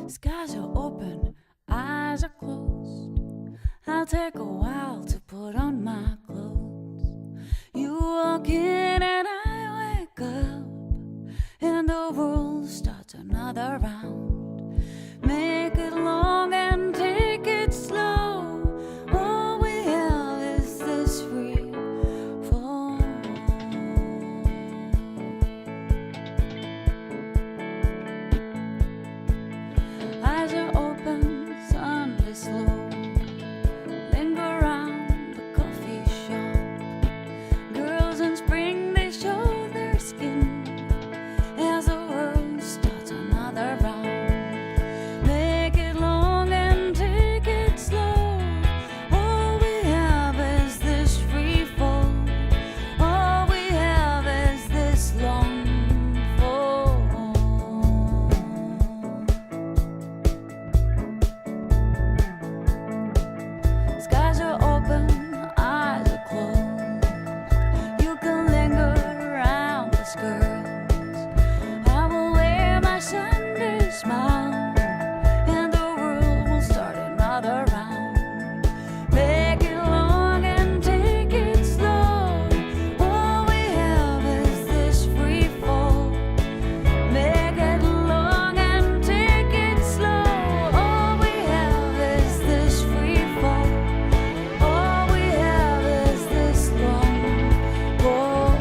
Skies are open, eyes are closed. I'll take a while to put on my clothes. You walk in and I wake up, and the world starts another round. Make it long and take it slow. All we have is this free fall. Eyes are open, sun is low. Linger around the coffee shop. Girls in spring, they show their skin as the world starts another round. Make it long and take it slow. All we have is this free fall. All we have is this long fall. Skies are open, eyes are closed. You can linger around the skirts. I will wear my Sunday smile, and the world will start another round. Make it long and take it slow. All we have is this free fall. Make it long and take it slow. All we have is this free fall. All we have is this long fall.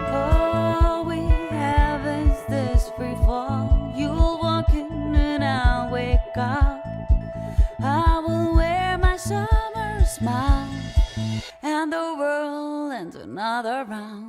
All we have is this free fall. You'll walk in and I'll wake up. I will wear my summer smile, and the world ends another round.